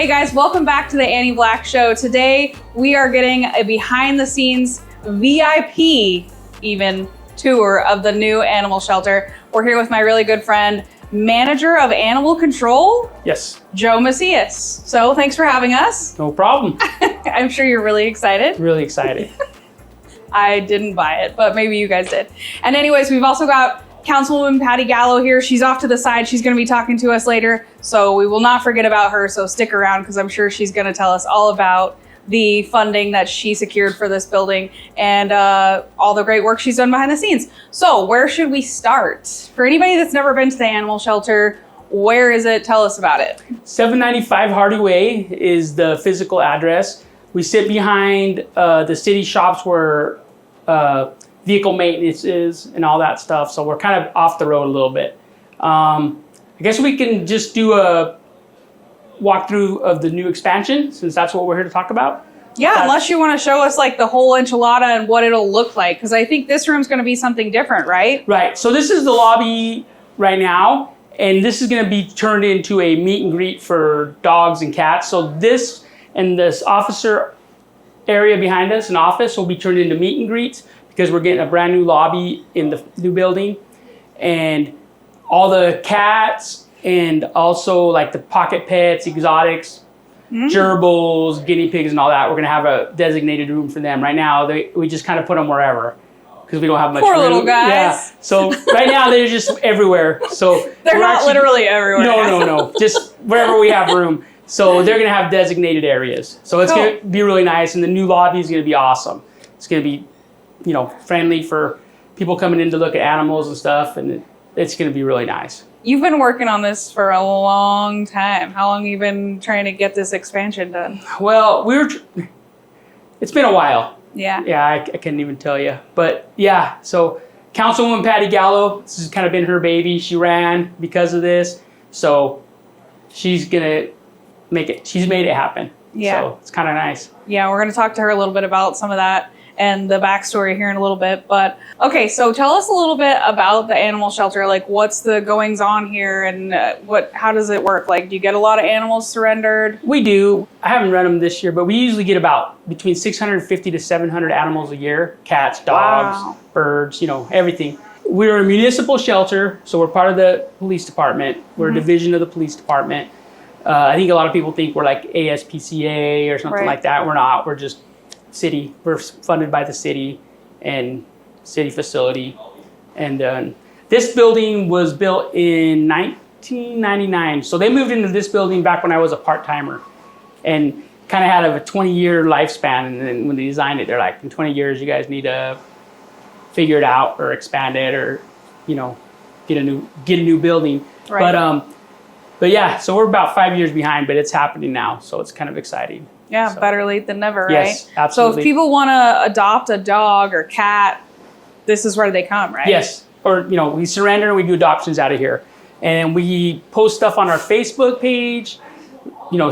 guys, welcome back to the Annie Black Show. Today we are getting a behind the scenes VIP even tour of the new animal shelter. We're here with my really good friend, manager of animal control. Yes. Joe Macias. So thanks for having us. No problem. I'm sure you're really excited. Really excited. I didn't buy it, but maybe you guys did. And anyways, we've also got Councilwoman Pattie Gallo here. She's off to the side. She's going to be talking to us later. So we will not forget about her. So stick around because I'm sure she's going to tell us all about the funding that she secured for this building and all the great work she's done behind the scenes. So where should we start? For anybody that's never been to the animal shelter, where is it? Tell us about it. 795 Hardy Way is the physical address. We sit behind the city shops where vehicle maintenance is and all that stuff. So we're kind of off the road a little bit. I guess we can just do a walkthrough of the new expansion since that's what we're here to talk about. Yeah, unless you want to show us like the whole enchilada and what it'll look like. Because I think this room's going to be something different, right? Right. So this is the lobby right now. And this is going to be turned into a meet and greet for dogs and cats. So this and this officer area behind us, an office, will be turned into meet and greets because we're getting a brand new lobby in the new building. And all the cats and also like the pocket pets, exotics, gerbils, guinea pigs and all that, we're going to have a designated room for them. Right now, we just kind of put them wherever because we don't have much room. Poor little guys. Yeah. So right now, they're just everywhere. So they're not literally everywhere. No. Just wherever we have room. So they're going to have designated areas. So it's going to be really nice. And the new lobby is going to be awesome. It's going to be, friendly for people coming in to look at animals and stuff. And it's going to be really nice. You've been working on this for a long time. How long have you been trying to get this expansion done? Well, it's been a while. Yeah. Yeah, I couldn't even tell you. But yeah, so Councilwoman Pattie Gallo, this has kind of been her baby. She ran because of this. So she's going to make it. She's made it happen. Yeah. So it's kind of nice. Yeah, we're going to talk to her a little bit about some of that and the backstory here in a little bit. But okay, so tell us a little bit about the animal shelter. Like, what's the goings on here and how does it work? Like, do you get a lot of animals surrendered? We do. I haven't run them this year, but we usually get about between 650 to 700 animals a year. Cats, dogs, birds, everything. We're a municipal shelter, so we're part of the police department. We're a division of the police department. I think a lot of people think we're like ASPCA or something like that. We're not. We're just city. We're funded by the city and city facility. And this building was built in 1999. So they moved into this building back when I was a part-timer and kind of had a 20-year lifespan. And then when they designed it, they're like, in 20 years, you guys need to figure it out or expand it or, get a new building. Right. But yeah, so we're about 5 years behind, but it's happening now. So it's kind of exciting. Yeah, so. Better late than never, right? Yes, absolutely. So if people want to adopt a dog or cat, this is where they come, right? Yes. Or, we surrender and we do adoptions out of here. And we post stuff on our Facebook page,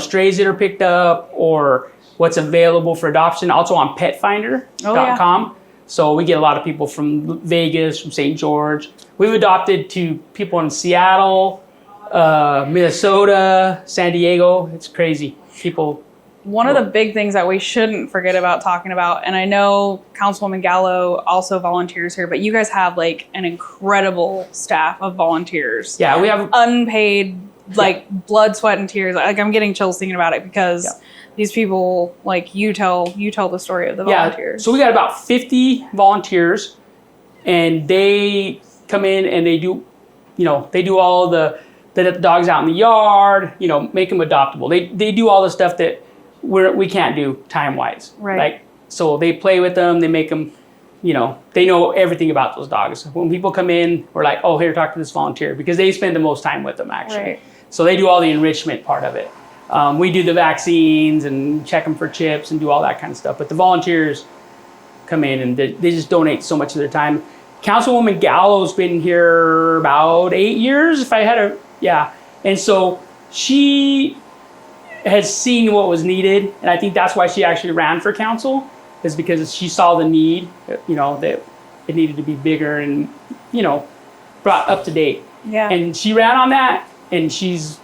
strays that are picked up or what's available for adoption. Also on petfinder.com. So we get a lot of people from Vegas, from St. George. We've adopted to people in Seattle, Minnesota, San Diego. It's crazy. One of the big things that we shouldn't forget about talking about, and I know Councilwoman Gallo also volunteers here, but you guys have like an incredible staff of volunteers. Yeah, we have unpaid, blood, sweat, and tears. Like I'm getting chills thinking about it because these people, like you tell the story of the volunteers. So we got about 50 volunteers, and they come in and they do, they do all the dogs out in the yard, make them adoptable. They do all the stuff that we can't do time-wise. Right. So they play with them, they make them, they know everything about those dogs. When people come in, we're like, oh, here, talk to this volunteer, because they spend the most time with them, actually. Right. So they do all the enrichment part of it. We do the vaccines and check them for chips and do all that kind of stuff. But the volunteers come in and they just donate so much of their time. Councilwoman Gallo's been here about 8 years, And so she has seen what was needed, and I think that's why she actually ran for council, is because she saw the need, that it needed to be bigger and, brought up to date. Yeah. And she ran on that, and she's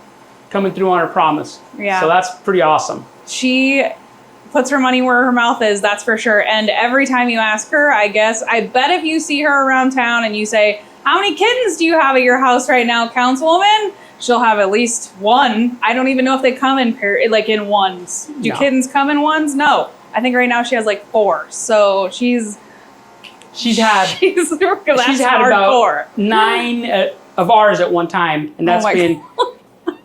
coming through on her promise. Yeah. So that's pretty awesome. She puts her money where her mouth is, that's for sure. And every time you ask her, I bet if you see her around town and you say, how many kittens do you have at your house right now, Councilwoman? She'll have at least one. I don't even know if they come in in ones. Do kittens come in ones? No. I think right now she has like 4. So she's had about 9 of ours at one time, and that's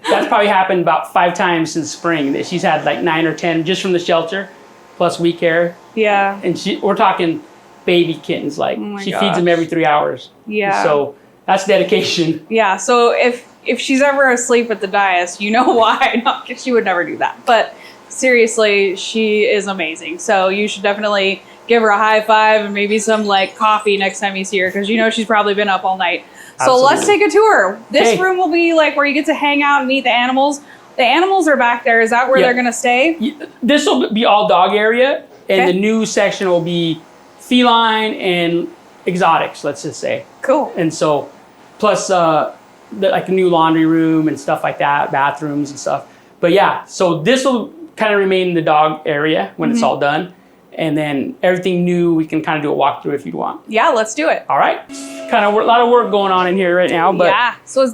that's probably happened about 5 times since spring. That she's had like 9 or 10 just from the shelter, plus we care. Yeah. And we're talking baby kittens. Like she feeds them every 3 hours. Yeah. So that's dedication. Yeah. So if she's ever asleep at the dais, you know why. No, she would never do that. But seriously, she is amazing. So you should definitely give her a high five and maybe some like coffee next time you see her, because you know she's probably been up all night. So let's take a tour. This room will be like where you get to hang out and meet the animals. The animals are back there. Is that where they're going to stay? This will be all dog area, and the new section will be feline and exotics, let's just say. Cool. And so, plus like a new laundry room and stuff like that, bathrooms and stuff. But yeah, so this will kind of remain the dog area when it's all done. And then everything new, we can kind of do a walkthrough if you want. Yeah, let's do it. All right. Kind of a lot of work going on in here right now. But yeah. So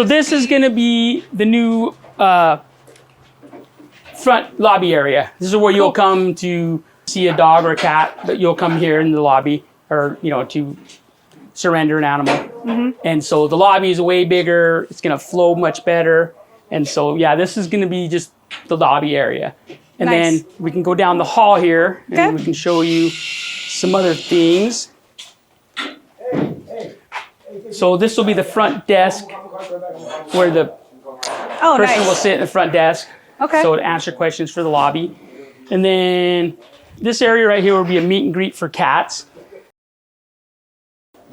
this is going to be the new front lobby area. This is where you'll come to see a dog or a cat, but you'll come here in the lobby or, to surrender an animal. And so the lobby is way bigger. It's going to flow much better. And so, yeah, this is going to be just the lobby area. And then we can go down the hall here and we can show you some other things. So this will be the front desk where the person will sit at the front desk. Okay. So to answer questions for the lobby. And then this area right here will be a meet and greet for cats.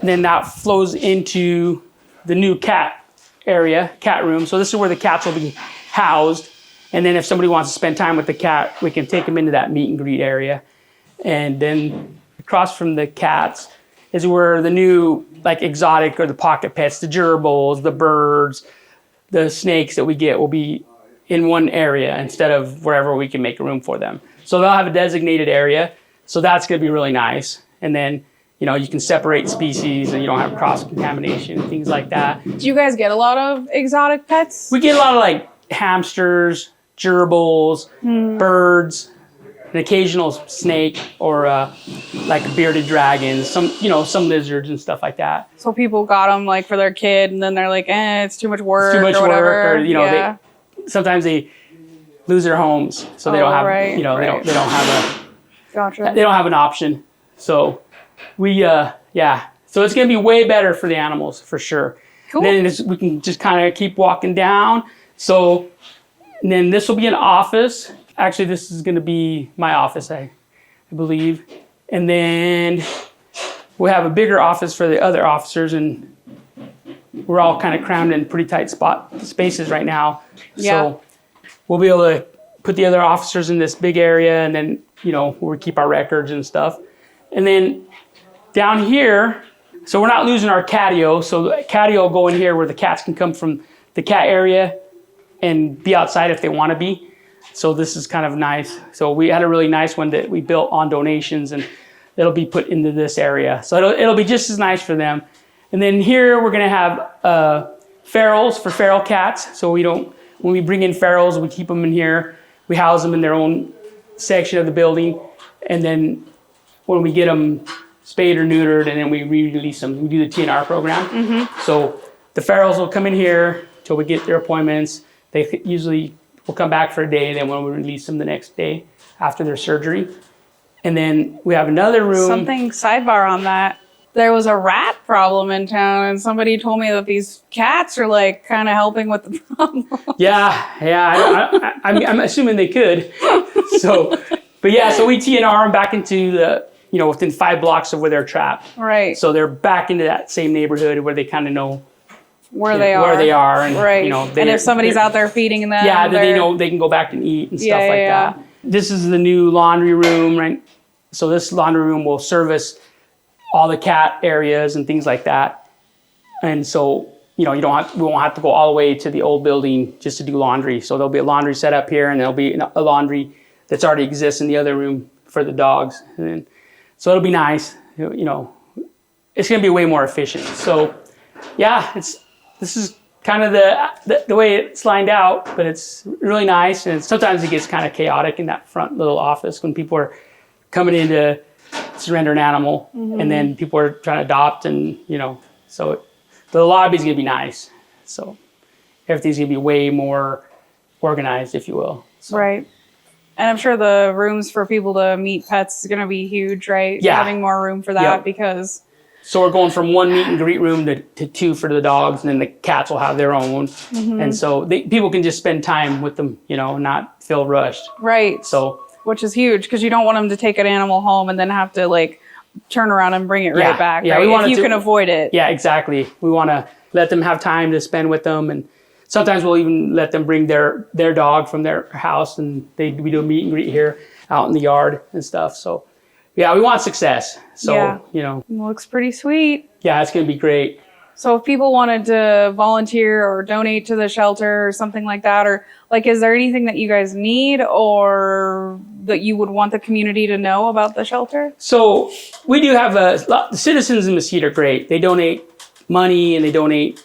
And then that flows into the new cat area, cat room. So this is where the cats will be housed. And then if somebody wants to spend time with the cat, we can take them into that meet and greet area. And then across from the cats is where the new like exotic or the pocket pets, the gerbils, the birds, the snakes that we get will be in one area instead of wherever we can make a room for them. So they'll have a designated area. So that's going to be really nice. And then, you can separate species and you don't have cross-contamination and things like that. Do you guys get a lot of exotic pets? We get a lot of like hamsters, gerbils, birds, an occasional snake, or like bearded dragons, some lizards and stuff like that. So people got them like for their kid, and then they're like, it's too much work. It's too much or whatever. Work, or sometimes they lose their homes, so they don't have, they don't have they don't have an option. So we, so it's gonna be way better for the animals for sure. Cool. And then we can just kind of keep walking down. So. And then this will be an office. Actually, this is going to be my office, I believe. And then we'll have a bigger office for the other officers, and we're all kind of crammed in pretty tight spaces right now. Yeah. So we'll be able to put the other officers in this big area, and then, where we keep our records and stuff. And then down here, so we're not losing our catio. So the catio will go in here where the cats can come from the cat area and be outside if they want to be. So this is kind of nice. So we had a really nice one that we built on donations, and it'll be put into this area. So it'll be just as nice for them. And then here we're going to have ferals for feral cats. So when we bring in ferals, we keep them in here. We house them in their own section of the building. And then when we get them spayed or neutered, and then we re-release them, we do the TNR program. So the ferals will come in here till we get their appointments. They usually will come back for a day, then when we release them the next day after their surgery. And then we have another room. Something sidebar on that. There was a rat problem in town, and somebody told me that these cats are like kind of helping with the problem. I'm assuming they could. So we TNR them back into the, within 5 blocks of where they're trapped. Right. So they're back into that same neighborhood where they kind of know where they are, and right. And if somebody's out there feeding them, then they know they can go back and eat and stuff like that. This is the new laundry room, right? So this laundry room will service all the cat areas and things like that. And so we won't have to go all the way to the old building just to do laundry. So there'll be a laundry set up here, and there'll be a laundry that's already exists in the other room for the dogs. So it'll be nice. It's going to be way more efficient. So yeah, this is kind of the way it's lined out, but it's really nice. And sometimes it gets kind of chaotic in that front little office when people are coming in to surrender an animal, and then people are trying to adopt, and so the lobby's going to be nice. So everything's going to be way more organized, if you will. So. Right. And I'm sure the rooms for people to meet pets is going to be huge, right? Yeah. Having more room for that because... So we're going from one meet and greet room to two for the dogs, and then the cats will have their own. And so people can just spend time with them, not feel rushed. Right. So, which is huge because you don't want them to take an animal home and then have to turn around and bring it right back. Yeah, right? we want if you can avoid it. Yeah, exactly. We want to let them have time to spend with them, and sometimes we'll even let them bring their dog from their house, and we do a meet and greet here out in the yard and stuff. So. Yeah, we want success. So, It looks pretty sweet. Yeah, it's going to be great. So if people wanted to volunteer or donate to the shelter or something like that, or is there anything that you guys need or that you would want the community to know about the shelter? So we do have the citizens in Mesquite are great. They donate money and they donate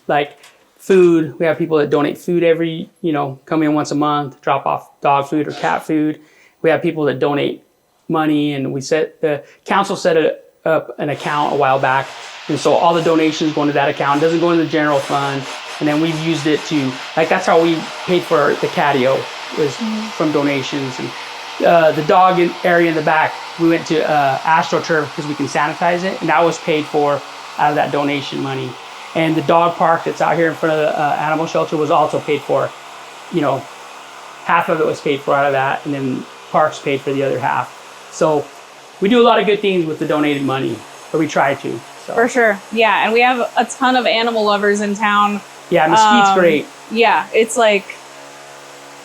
food. We have people that donate food every, come in once a month, drop off dog food or cat food. We have people that donate money, and the council set up an account a while back, and so all the donations go into that account. It doesn't go into the general fund, and then we've used it to that's how we paid for the catio, was from donations. And the dog area in the back, we went to AstroTurf because we can sanitize it, and that was paid for out of that donation money. And the dog park that's out here in front of the animal shelter was also paid for. Half of it was paid for out of that, and then parks paid for the other half. So we do a lot of good things with the donated money, or we try to. So. For sure. Yeah, and we have a ton of animal lovers in town. Yeah, Mesquite's great. Yeah, it's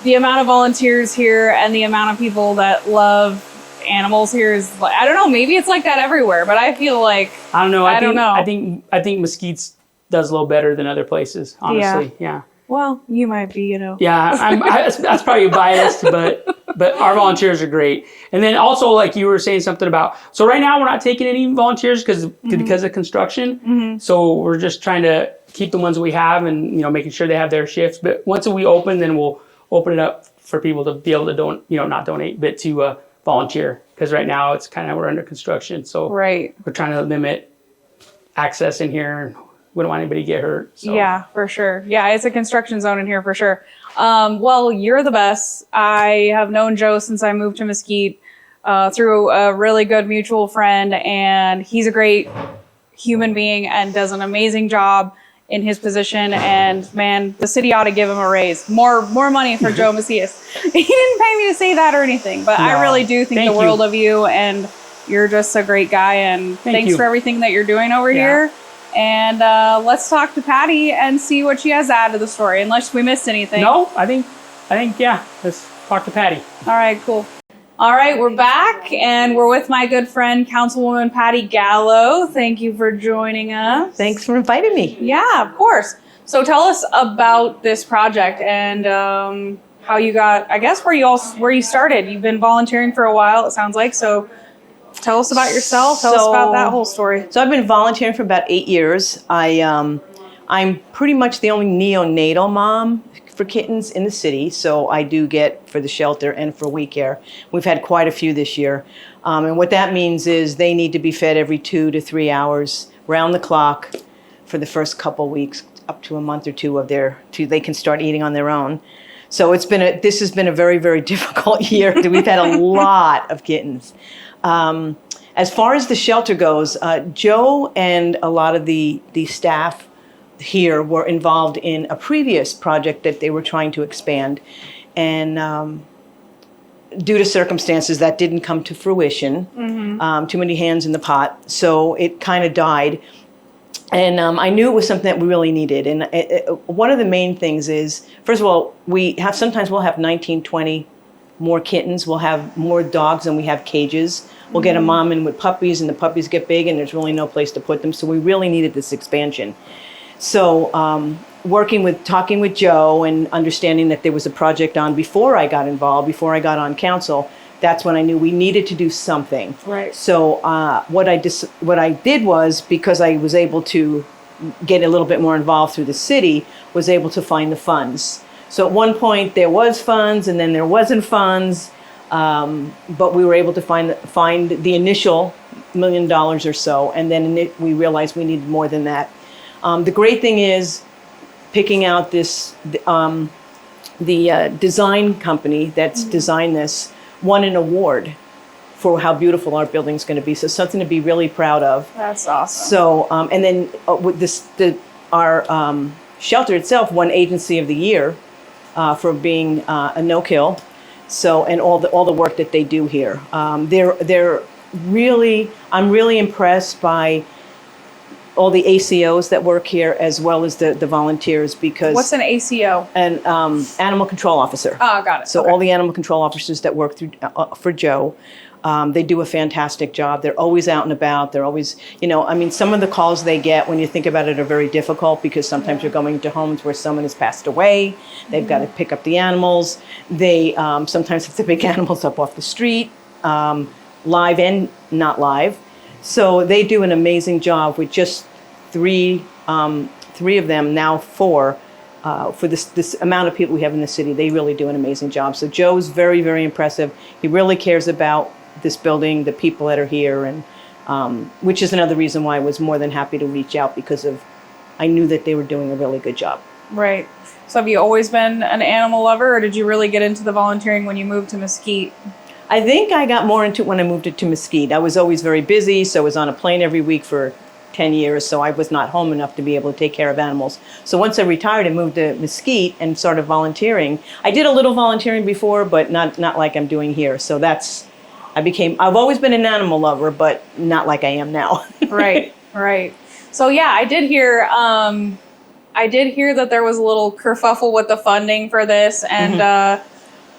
the amount of volunteers here and the amount of people that love animals here is, I don't know, maybe it's like that everywhere, but I feel I don't know. I think Mesquite's does a little better than other places, honestly. Yeah. Well, you might be, Yeah, that's probably biased, but our volunteers are great. And then also, you were saying something about, so right now we're not taking any volunteers because of construction. So we're just trying to keep the ones we have and, making sure they have their shifts. But once we open, then we'll open it up for people to be able to not donate, but to volunteer. Because right now it's we're under construction. So we're trying to limit access in here. We don't want anybody to get hurt. So. Yeah, for sure. Yeah, it's a construction zone in here for sure. Well, you're the best. I have known Joe since I moved to Mesquite through a really good mutual friend, and he's a great human being and does an amazing job in his position. And man, the city ought to give him a raise. More money for Joe Macias. He didn't pay me to say that or anything, but I really do think the world of you, and you're just a great guy. And thanks for everything that you're doing over here. And let's talk to Pattie and see what she has to add to the story, unless we missed anything. No, I think, let's talk to Pattie. All right, cool. All right, we're back, and we're with my good friend, Councilwoman Pattie Gallo. Thank you for joining us. Thanks for inviting me. Yeah, of course. So tell us about this project and how you got, where you started. You've been volunteering for a while, it sounds like, so... Tell us about yourself. Tell us about that whole story. So I've been volunteering for about 8 years. I'm pretty much the only neonatal mom for kittens in the city. So I do get for the shelter and for We Care. We've had quite a few this year. And what that means is they need to be fed every 2 to 3 hours round the clock for the first couple weeks, up to a month or two they can start eating on their own. So this has been a very, very difficult year. We've had a lot of kittens. As far as the shelter goes, Joe and a lot of the staff here were involved in a previous project that they were trying to expand. And due to circumstances, that didn't come to fruition. Too many hands in the pot. So it kind of died. And I knew it was something that we really needed. And one of the main things is, first of all, sometimes we'll have 19, 20 more kittens. We'll have more dogs than we have cages. We'll get a mom in with puppies, and the puppies get big, and there's really no place to put them. So we really needed this expansion. So talking with Joe and understanding that there was a project on before I got involved, before I got on council, that's when I knew we needed to do something. Right. So what I did was, because I was able to get a little bit more involved through the city, was able to find the funds. So at one point there was funds and then there wasn't funds, but we were able to find the initial $1 million or so, and then we realized we needed more than that. The great thing is picking out the design company that's designed this won an award for how beautiful our building's going to be. So something to be really proud of. That's awesome. So, and then with our shelter itself won Agency of the Year for being a no-kill. So, and all the work that they do here. They're really, I'm really impressed by all the ACOs that work here, as well as the volunteers, because... What's an ACO? An animal control officer. Oh, got it. So okay. all the animal control officers that work through for Joe, they do a fantastic job. They're always out and about. They're always, some of the calls they get, when you think about it, are very difficult, because sometimes you're going to homes where someone has passed away. They've got to pick up the animals. They sometimes have to pick animals up off the street, live and not live. So they do an amazing job with just three of them, now four, for this amount of people we have in the city. They really do an amazing job. So Joe's very, very impressive. He really cares about this building, the people that are here, and which is another reason why I was more than happy to reach out, because I knew that they were doing a really good job. Right. So have you always been an animal lover, or did you really get into the volunteering when you moved to Mesquite? I think I got more into it when I moved to Mesquite. I was always very busy, so I was on a plane every week for 10 years, so I was not home enough to be able to take care of animals. So once I retired and moved to Mesquite and started volunteering, I did a little volunteering before, but not like I'm doing here. So I've always been an animal lover, but not like I am now. Right. Right. So yeah, I did hear that there was a little kerfuffle with the funding for this, and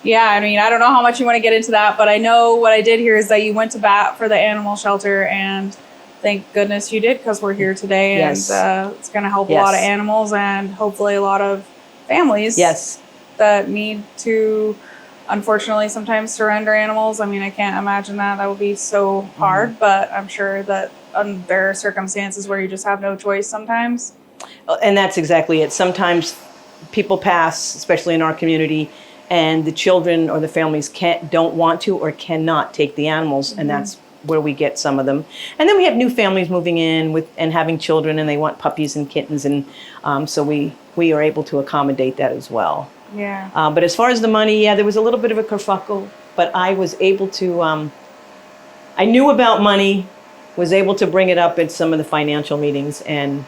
yeah, I mean, I don't know how much you want to get into that, but I know what I did hear is that you went to bat for the animal shelter, and thank goodness you did, because we're here today. Yes. And it's going to help a lot of animals, and hopefully a lot of families that need to, unfortunately, sometimes surrender animals. I mean, I can't imagine that would be so hard, but I'm sure that there are circumstances where you just have no choice sometimes. And that's exactly it. Sometimes people pass, especially in our community, and the children or the families don't want to or cannot take the animals, and that's where we get some of them. And then we have new families moving in and having children, and they want puppies and kittens, and so we are able to accommodate that as well. Yeah. But as far as the money, there was a little bit of a kerfuffle, but I was able to, I knew about money, was able to bring it up at some of the financial meetings, and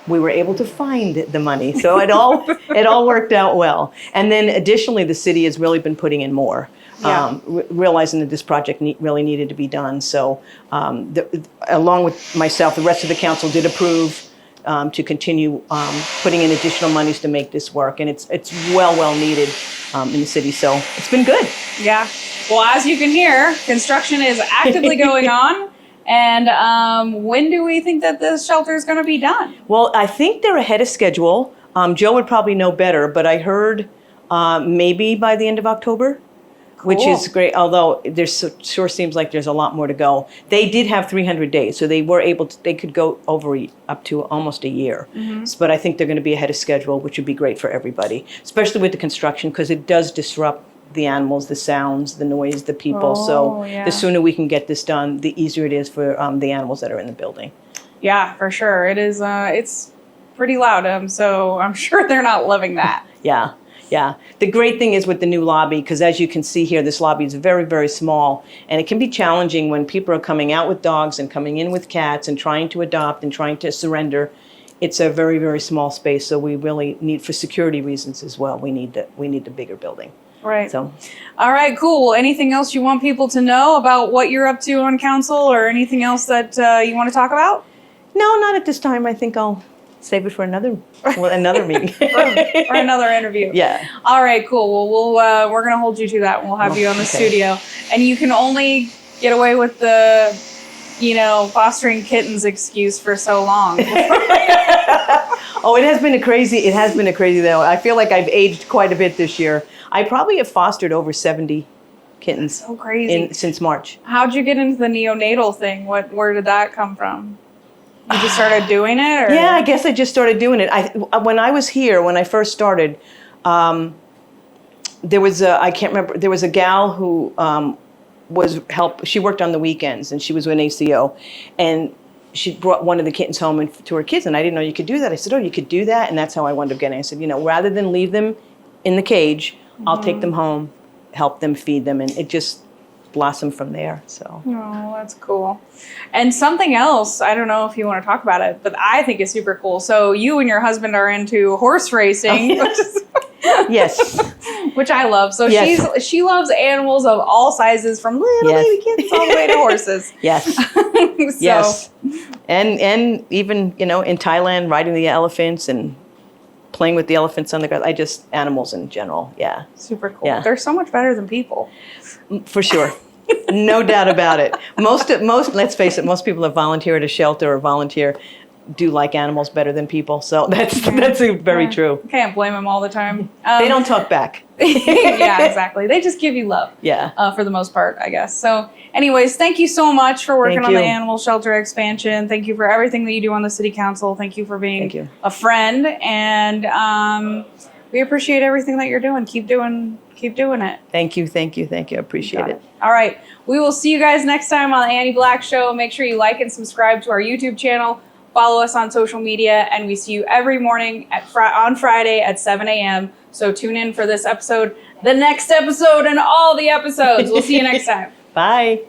we were able to find the money. So it all worked out well. And then additionally, the city has really been putting in more, realizing that this project really needed to be done. So along with myself, the rest of the council did approve to continue putting in additional monies to make this work. And it's well needed in the city. So it's been good. Yeah. Well, as you can hear, construction is actively going on. And when do we think that this shelter is going to be done? Well, I think they're ahead of schedule. Joe would probably know better, but I heard maybe by the end of October, which is great. Although sure seems like there's a lot more to go. They did have 300 days, so they were they could go up to almost a year. But I think they're going to be ahead of schedule, which would be great for everybody, especially with the construction, because it does disrupt the animals, the sounds, the noise, the people. The sooner we can get this done, the easier it is for the animals that are in the building. Yeah, for sure. It is. It's pretty loud. So I'm sure they're not loving that. Yeah. The great thing is with the new lobby, because as you can see here, this lobby is very, very small, and it can be challenging when people are coming out with dogs and coming in with cats and trying to adopt and trying to surrender. It's a very, very small space, so we really need, for security reasons as well, we need the bigger building. Right. So, all right, cool. Well, anything else you want people to know about what you're up to on council, or anything else that you want to talk about? No, not at this time. I think I'll save it for another meeting. or another interview. Yeah. All right, cool. Well, we're going to hold you to that. We'll have you on the studio. And you can only get away with the, fostering kittens excuse for so long. Oh, it has been a crazy though. I feel like I've aged quite a bit this year. I probably have fostered over 70 kittens. So crazy. Since March. How'd you get into the neonatal thing? Where did that come from? You just started doing it? Or? Yeah, I guess I just started doing it. When I was here, when I first started, there was a gal who she worked on the weekends, and she was an ACO, and she brought one of the kittens home to her kids, and I didn't know you could do that. I said, oh, you could do that? And that's how I wound up getting it. I said, rather than leave them in the cage, I'll take them home, help them, feed them, and it just blossomed from there. So. Oh, that's cool. And something else, I don't know if you want to talk about it, but I think is super cool. So you and your husband are into horse racing, Yes. which I love. So Yes. she loves animals of all sizes, from little baby kittens all the way to horses. Yes. So, Yes. And even, in Thailand, riding the elephants and playing with the elephants on the grass. Animals in general. Yeah. super cool. Yeah. They're so much better than people. For sure. No doubt about it. Let's face it, most people that volunteer at a shelter or volunteer do like animals better than people. So that's very true. Can't blame them all the time. They don't talk back. Yeah, exactly. They just give you love. Yeah. For the most part, I guess. So anyways, thank you so much for working Thank on the you. animal shelter expansion. Thank you for everything that you do on the city council. Thank you for being a friend. And we appreciate everything that you're doing. Keep doing it. Thank you. I appreciate it. All right. We will see you guys next time on the Annie Black Show. Make sure you like and subscribe to our YouTube channel. Follow us on social media, and we see you every morning on Friday at 7 a.m. So tune in for this episode, the next episode, and all the episodes. We'll see you next time. Bye.